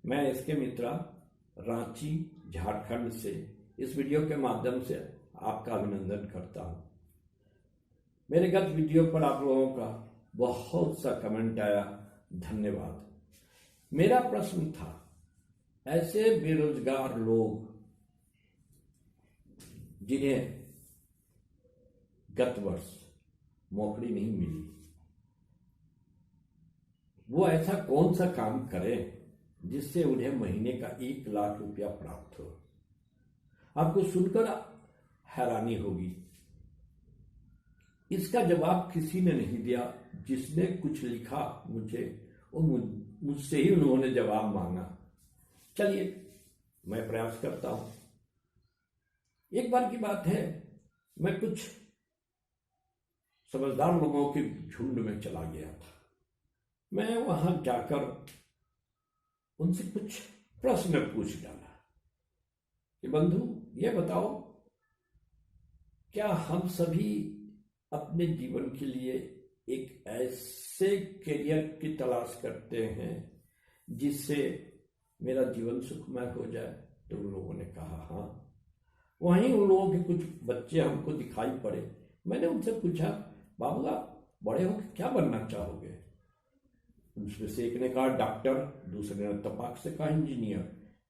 मैं एसके मित्रा रांची झारखंड से इस वीडियो के माध्यम से आपका अभिनंदन करता हूं। मेरे गत वीडियो पर आप लोगों का बहुत सा कमेंट आया, धन्यवाद। मेरा प्रश्न था, ऐसे बेरोजगार लोग जिन्हें गत वर्ष नौकरी नहीं मिली, वो ऐसा कौन सा काम करें जिससे उन्हें महीने का 1 लाख रुपया प्राप्त हो। आपको सुनकर हैरानी होगी, इसका जवाब किसी ने नहीं दिया। जिसने कुछ लिखा मुझसे ही उन्होंने जवाब मांगा। चलिए मैं प्रयास करता हूं। एक बार की बात है, मैं कुछ समझदार लोगों के झुंड में चला गया था। मैं वहां जाकर उनसे कुछ प्रश्न पूछ डाला कि बंधु, ये बताओ, क्या हम सभी अपने जीवन के लिए एक ऐसे करियर की तलाश करते हैं जिससे मेरा जीवन सुखमय हो जाए? तो उन लोगों ने कहा हाँ। वहीं उन लोगों के कुछ बच्चे हमको दिखाई पड़े। मैंने उनसे पूछा, बाबू आप बड़े होकर क्या बनना चाहोगे? उसमें से एक ने कहा डॉक्टर, दूसरे ने तपाक से कहा इंजीनियर,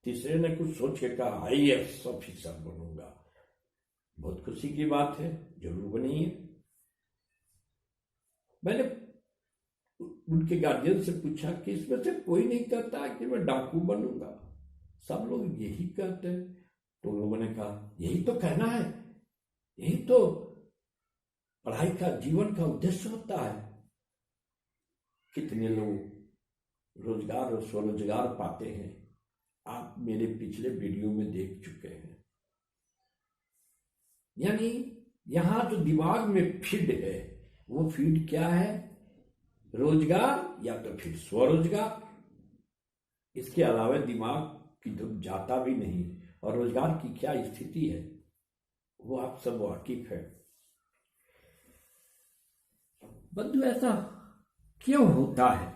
तीसरे ने कुछ सोच के कहा IAS ऑफिसर बनूंगा। बहुत खुशी की बात है, जरूर बनिए। मैंने उनके गार्जियन से पूछा कि इसमें से कोई नहीं कहता कि मैं डाकू बनूंगा, सब लोग यही कहते हैं। तो लोगों ने कहा यही तो कहना है, यही तो पढ़ाई का जीवन का उद्देश्य होता है। कितने लोग रोजगार और स्वरोजगार पाते हैं, आप मेरे पिछले वीडियो में देख चुके हैं। यानी यहां जो दिमाग में फीड है, वो फीड क्या है? रोजगार या तो फिर स्वरोजगार। इसके अलावा दिमाग की तरफ जाता भी नहीं। और रोजगार की क्या स्थिति है वो आप सब वाकिफ है। बंधु, ऐसा क्यों होता है?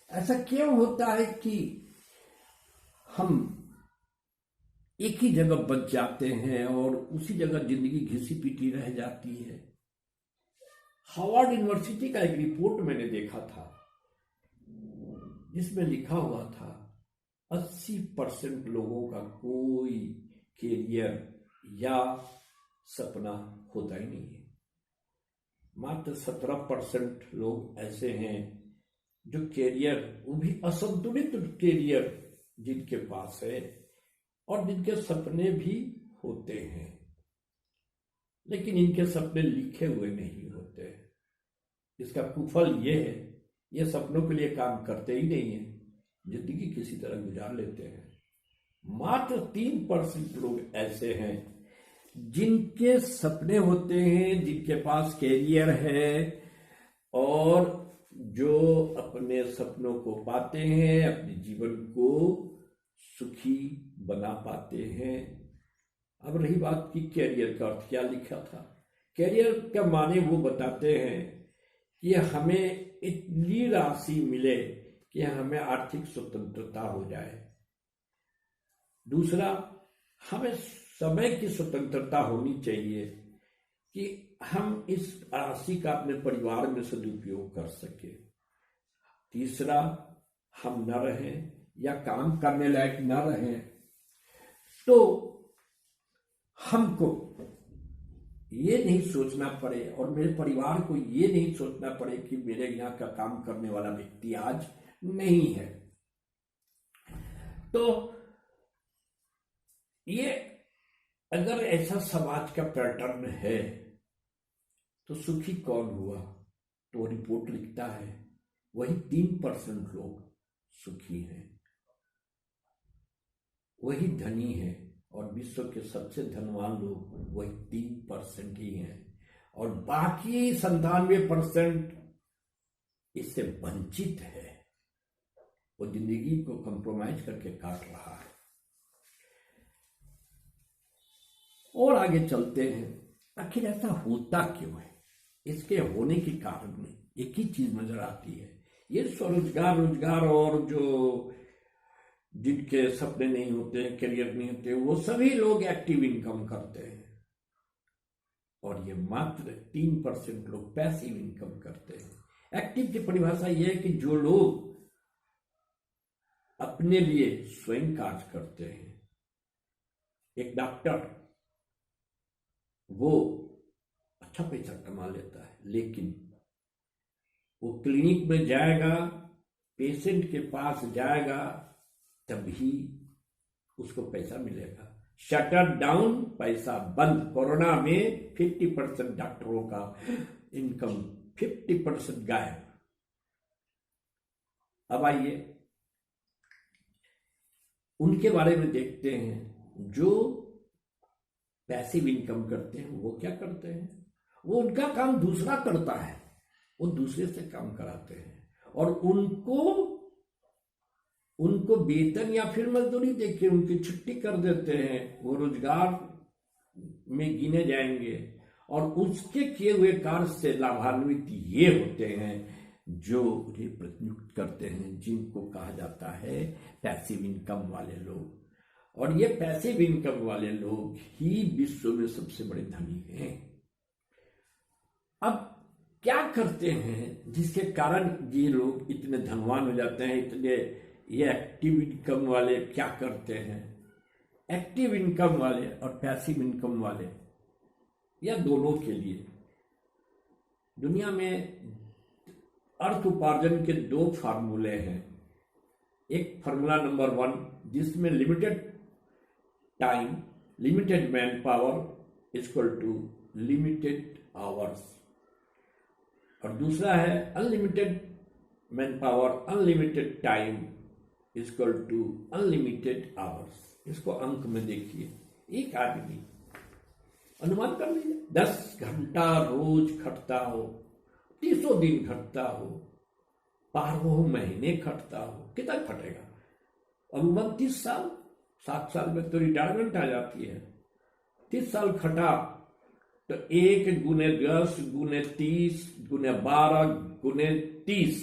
ऐसा क्यों होता है कि हम एक ही जगह बच जाते हैं और उसी जगह जिंदगी घिसी पीटी रह जाती है? हार्वर्ड यूनिवर्सिटी का एक रिपोर्ट मैंने देखा था, जिसमें लिखा हुआ था 80% लोगों का कोई कैरियर या सपना होता ही नहीं है। मात्र 17% लोग ऐसे हैं जो कैरियर, वो भी असंतुलित कैरियर जिनके पास है और जिनके सपने भी होते हैं, लेकिन इनके सपने लिखे हुए नहीं होते। इसका कुफल ये है, ये सपनों के लिए काम करते ही नहीं है, जिंदगी किसी तरह गुजार लेते हैं। मात्र 3% लोग ऐसे हैं जिनके सपने होते हैं, जिनके पास कैरियर है और जो अपने सपनों को पाते हैं, अपने जीवन को सुखी बना पाते हैं। अब रही बात की कैरियर का अर्थ क्या लिखा था। कैरियर का माने वो बताते हैं कि हमें इतनी राशि मिले कि हमें आर्थिक स्वतंत्रता हो जाए। दूसरा, हमें समय की स्वतंत्रता होनी चाहिए कि हम इस राशि का अपने परिवार में सदुपयोग कर सके। तीसरा, हम न रहें या काम करने लायक न रहें तो हमको ये नहीं सोचना पड़े और मेरे परिवार को ये नहीं सोचना पड़े कि मेरे यहाँ का काम करने वाला व्यक्ति आज नहीं है। तो ये अगर ऐसा समाज का पैटर्न है तो सुखी कौन हुआ? तो रिपोर्ट लिखता है वही 3% लोग सुखी हैं, वही धनी है, और विश्व के सबसे धनवान लोग वही 3% ही हैं, और बाकी 97% इससे वंचित है। वो जिंदगी को कंप्रोमाइज करके काट रहा है। और आगे चलते हैं, आखिर ऐसा होता क्यों है? इसके होने के कारण में एक ही चीज नजर आती है, ये स्वरोजगार, रोजगार और जो जिनके सपने नहीं होते, करियर नहीं होते, वो सभी लोग एक्टिव इनकम करते हैं। और ये मात्र 3% लोग पैसिव इनकम करते हैं। एक्टिव की परिभाषा यह है कि जो लोग अपने लिए स्वयं कार्य करते हैं। एक डॉक्टर वो अच्छा पैसा कमा लेता है, लेकिन वो क्लिनिक में जाएगा, पेशेंट के पास जाएगा, तभी उसको पैसा मिलेगा। शटर डाउन, पैसा बंद। कोरोना में 50% डॉक्टरों का इनकम 50% गायब। अब आइए उनके बारे में देखते हैं जो पैसिव इनकम करते हैं। वो क्या करते हैं? वो उनका काम दूसरा करता है, वो दूसरे से काम कराते हैं और उनको वेतन या फिर मजदूरी देके उनकी छुट्टी कर देते हैं। वो रोजगार में गिने जाएंगे और उसके किए हुए कार्य से लाभान्वित ये होते हैं जो उन्हें प्रतिनियुक्त करते हैं, जिनको कहा जाता है पैसिव इनकम वाले लोग। और ये पैसिव इनकम वाले लोग ही विश्व में सबसे बड़े धनी हैं। अब क्या करते हैं जिसके कारण ये लोग इतने धनवान हो जाते हैं? इतने ये एक्टिव इनकम वाले क्या करते हैं? एक्टिव इनकम वाले और पैसिव इनकम वाले या दोनों के लिए दुनिया में अर्थ उपार्जन के 2 फार्मूले हैं। एक फार्मूला नंबर 1 जिसमें limited time, limited man power equal to limited hours, और दूसरा है unlimited man power, unlimited time equal to unlimited hours. इसको अंक में देखिए, एक आदमी अनुमान कर लीजिए 10 घंटा रोज खटता हो, 300 दिन खटता हो, 12 महीने खटता हो, कितना खटेगा? अनुमान 30 साल, 7 साल में तो रिटायरमेंट आ जाती है। 30 साल खटा तो 1 गुने 10 गुने 30 गुने 12 गुने 30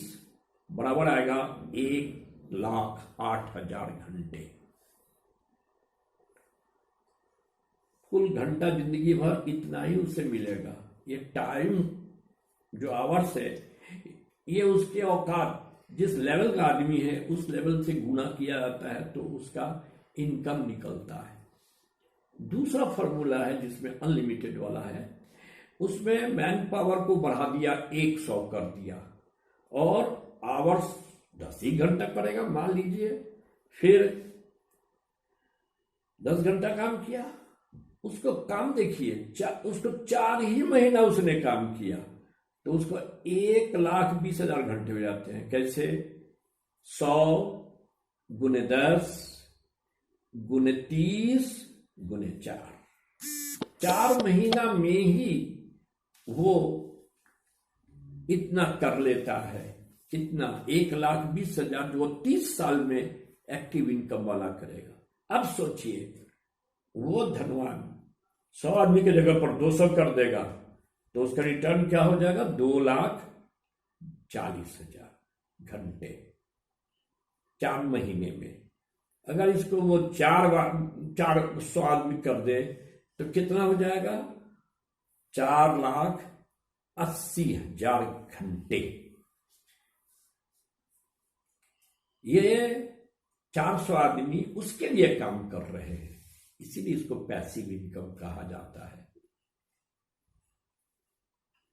बराबर आएगा 1,08,000 घंटे। कुल घंटा जिंदगी भर इतना ही उसे मिलेगा। ये टाइम जो आवर्स है, ये उसके औकात, जिस लेवल का आदमी है उस लेवल से गुना किया जाता है तो उसका इनकम निकलता है। दूसरा फॉर्मूला है जिसमें अनलिमिटेड वाला है, उसमें मैन पावर को बढ़ा दिया, 100 कर दिया और आवर्स 10 ही घंटा करेगा मान लीजिए। फिर 10 घंटा काम किया, उसको काम देखिए, उसको 4 ही महीना उसने काम किया तो उसको 1,20,000 घंटे हो जाते हैं। कैसे? 100 गुने 10 गुने 30 गुने 4 महीना में ही वो इतना कर लेता है। कितना? 1,20,000 जो 30 साल में एक्टिव इनकम वाला करेगा। अब सोचिए वो धनवान 100 आदमी की जगह पर 200 कर देगा तो उसका रिटर्न क्या हो जाएगा? 2,40,000 घंटे 4 महीने में। अगर इसको वो 400 आदमी कर दे तो कितना हो जाएगा? 4,80,000 घंटे। ये 400 आदमी उसके लिए काम कर रहे हैं, इसीलिए इसको पैसिव इनकम कहा जाता है।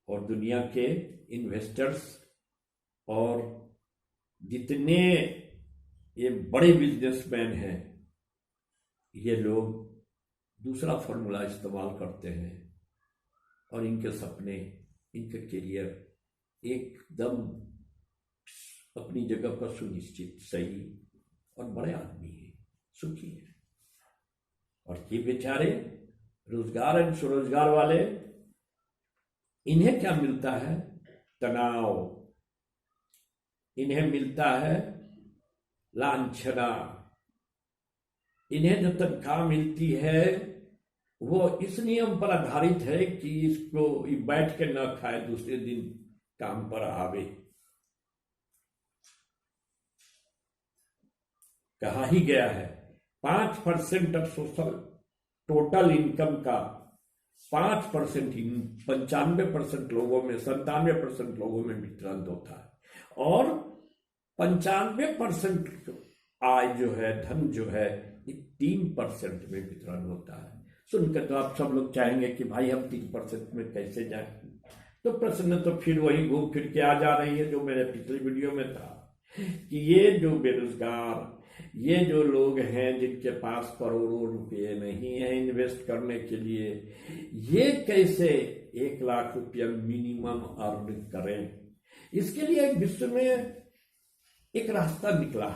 और दुनिया के इन्वेस्टर्स और जितने ये बड़े बिजनेसमैन हैं, ये लोग दूसरा फॉर्मूला इस्तेमाल करते हैं और इनके सपने, इनके करियर एकदम अपनी जगह पर सुनिश्चित, सही और बड़े आदमी हैं, सुखी हैं। और ये बेचारे रोजगार एंड स्वरोजगार वाले, इन्हें क्या मिलता है? तनाव, इन्हें मिलता है लांछना, इन्हें जो तनख्वाह मिलती है वो इस नियम पर आधारित है कि इसको बैठ के न खाए, दूसरे दिन काम पर आवे। कहा ही गया है 5% ऑफ सोशल टोटल इनकम का 5% ही 95% लोगों में 97% लोगों में वितरण होता है और 95% आय जो है धन जो है 3% में वितरण होता है। सुनकर तो आप सब लोग चाहेंगे कि भाई हम 3% में कैसे जाएं, तो प्रश्न तो फिर वही घूम फिर के आ जा रही है जो मेरे पिछले वीडियो में था कि ये जो बेरोजगार, ये जो लोग हैं जिनके पास करोड़ों रुपए नहीं है इन्वेस्ट करने के लिए, ये कैसे 1 लाख रुपया मिनिमम अर्न करें। इसके लिए विश्व में एक रास्ता निकला।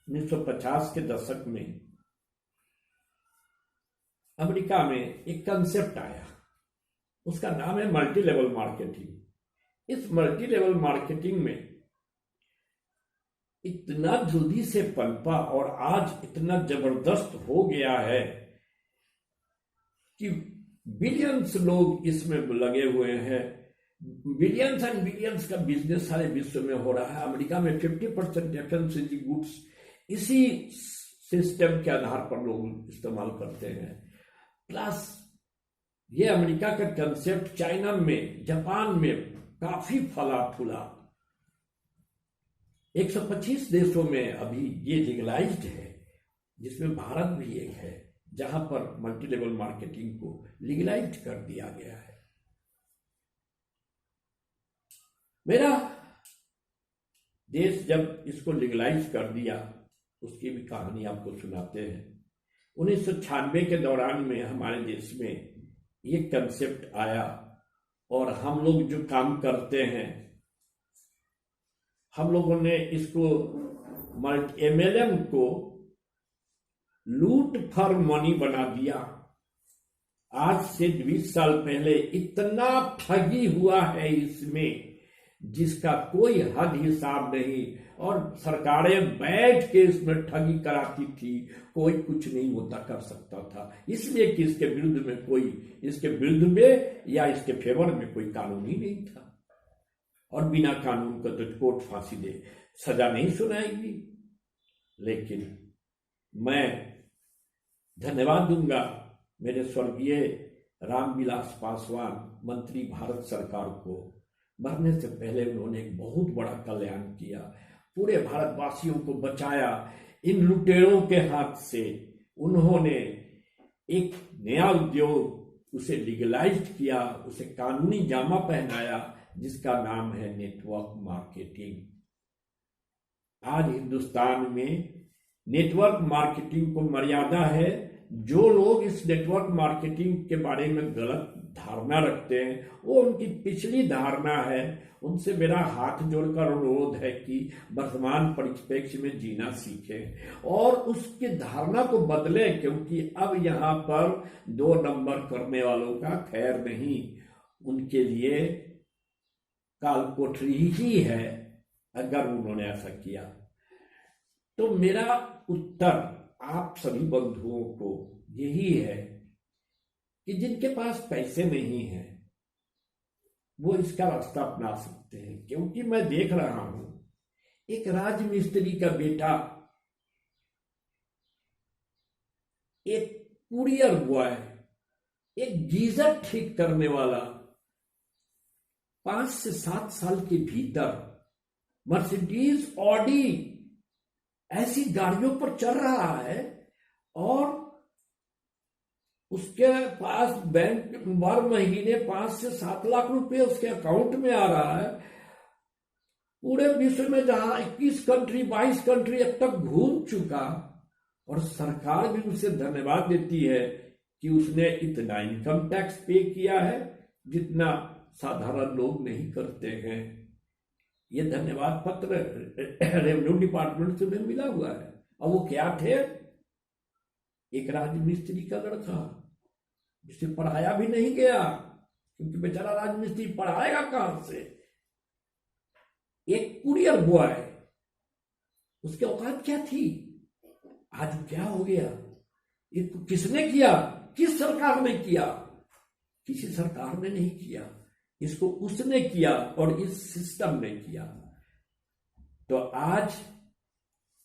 1950 के दशक में अमेरिका में एक कंसेप्ट आया, उसका नाम है मल्टी लेवल मार्केटिंग। इस मल्टी लेवल मार्केटिंग में इतना जल्दी से पनपा और आज इतना जबरदस्त हो गया है कि बिलियंस लोग इसमें लगे हुए हैं। बिलियंस एंड बिलियंस का बिजनेस सारे विश्व में हो रहा है। अमेरिका में 50% एफएमसीजी गुड्स इसी सिस्टम के आधार पर लोग इस्तेमाल करते हैं। प्लस ये अमेरिका का कंसेप्ट चाइना में, जापान में काफी फला फूला। 125 देशों में अभी ये लीगलाइज्ड है, जिसमें भारत भी एक है जहां पर मल्टी लेवल मार्केटिंग को लीगलाइज्ड कर दिया गया है। मेरा देश जब इसको लीगलाइज कर दिया उसकी भी कहानी आपको सुनाते हैं। 1996 के दौरान में हमारे देश में ये कंसेप्ट आया और हम लोग जो काम करते हैं, हम लोगों ने इसको MLM को लूट फॉर मनी बना दिया। आज से 20 साल पहले इतना ठगी हुआ है इसमें जिसका कोई हद हिसाब नहीं, और सरकारें बैठ के इसमें ठगी कराती थी, कोई कुछ नहीं होता कर सकता था, इसलिए कि इसके विरुद्ध में कोई, इसके विरुद्ध में या इसके फेवर में कोई कानून ही नहीं था। और बिना कानून का तो कोर्ट फांसी दे सजा नहीं सुनाएगी। लेकिन मैं धन्यवाद दूंगा मेरे स्वर्गीय रामविलास पासवान मंत्री भारत सरकार को। मरने से पहले उन्होंने एक बहुत बड़ा कल्याण किया, पूरे भारतवासियों को बचाया इन लुटेरों के हाथ से। उन्होंने एक नया उद्योग उसे लीगलाइज्ड किया, उसे कानूनी जामा पहनाया, जिसका नाम है नेटवर्क मार्केटिंग। आज हिंदुस्तान में नेटवर्क मार्केटिंग को मर्यादा है। जो लोग इस नेटवर्क मार्केटिंग के बारे में गलत धारणा रखते हैं, वो उनकी पिछली धारणा है। उनसे मेरा हाथ जोड़कर अनुरोध है कि वर्तमान परिप्रेक्ष्य में जीना सीखें और उसकी धारणा को बदलें, क्योंकि अब यहाँ पर 2 नंबर करने वालों का खैर नहीं, उनके लिए काल कोठरी ही है अगर उन्होंने ऐसा किया। तो मेरा उत्तर आप सभी बंधुओं को यही है कि जिनके पास पैसे नहीं हैं वो इसका रास्ता अपना सकते हैं। क्योंकि मैं देख रहा हूं एक राजमिस्त्री का बेटा, एक कुरियर बॉय, एक गीजर ठीक करने वाला 5 से 7 साल के भीतर मर्सिडीज, ऑडी ऐसी गाड़ियों पर चल रहा है और उसके पास बैंक हर महीने 5 से 7 लाख रुपए उसके अकाउंट में आ रहा है। पूरे विश्व में जहां 21 कंट्री 22 कंट्री अब तक घूम चुका, और सरकार भी उसे धन्यवाद देती है कि उसने इतना इनकम टैक्स पे किया है जितना साधारण लोग नहीं करते हैं। ये धन्यवाद पत्र रेवेन्यू डिपार्टमेंट से उन्हें मिला हुआ है। और वो क्या थे? एक राजमिस्त्री का लड़का जिसे पढ़ाया भी नहीं गया, क्योंकि बेचारा राजमिस्त्री पढ़ाएगा कहां से। एक कुरियर बॉय, उसके औकात क्या थी? आज क्या हो गया? ये किसने किया? किस सरकार ने किया? किसी सरकार ने नहीं किया, इसको उसने किया और इस सिस्टम ने किया। तो आज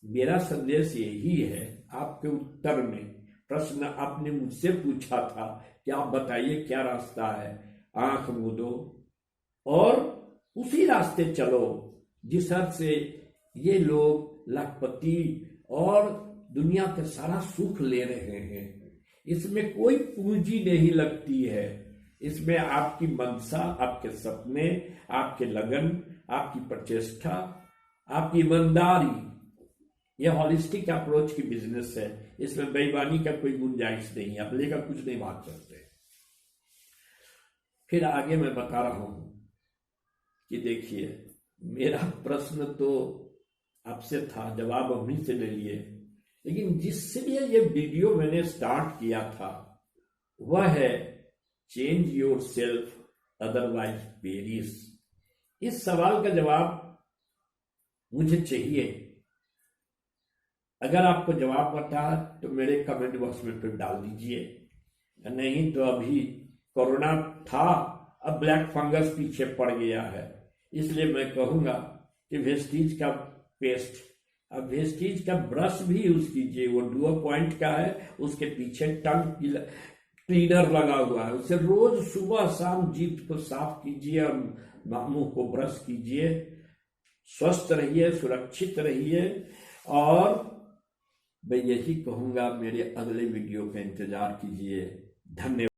मेरा संदेश यही है आपके उत्तर में। प्रश्न आपने मुझसे पूछा था कि आप बताइए क्या रास्ता है, आंख मूंदो और उसी रास्ते चलो जिस हद से ये लोग लखपति और दुनिया के सारा सुख ले रहे हैं। इसमें कोई पूंजी नहीं लगती है, इसमें आपकी मंशा, आपके सपने, आपके लगन, आपकी प्रचेष्टा, आपकी ईमानदारी, यह हॉलिस्टिक अप्रोच की बिजनेस है। इसमें बेईमानी का कोई गुंजाइश नहीं, आप लेकर कुछ नहीं भाग सकते। फिर आगे मैं बता रहा हूं कि देखिए, मेरा प्रश्न तो आपसे था, जवाब हमही से ले लिए, लेकिन जिससे ये वीडियो मैंने स्टार्ट किया था वह है change your self otherwise Paris. इस सवाल का जवाब मुझे चाहिए। अगर आपको जवाब पता है तो मेरे कमेंट बॉक्स में फिर डाल दीजिए, नहीं तो अभी कोरोना था, अब ब्लैक फंगस पीछे पड़ गया है। इसलिए मैं कहूंगा कि वेस्टीज का पेस्ट, अब वेस्टीज का ब्रश भी यूज कीजिए, वो डुओ पॉइंट का है, उसके पीछे टंग क्लीनर लगा हुआ है, उससे रोज सुबह शाम जीभ को साफ कीजिए और मुंह को ब्रश कीजिए। स्वस्थ रहिए, सुरक्षित रहिए और मैं यही कहूंगा, मेरे अगले वीडियो का इंतजार कीजिए। धन्यवाद।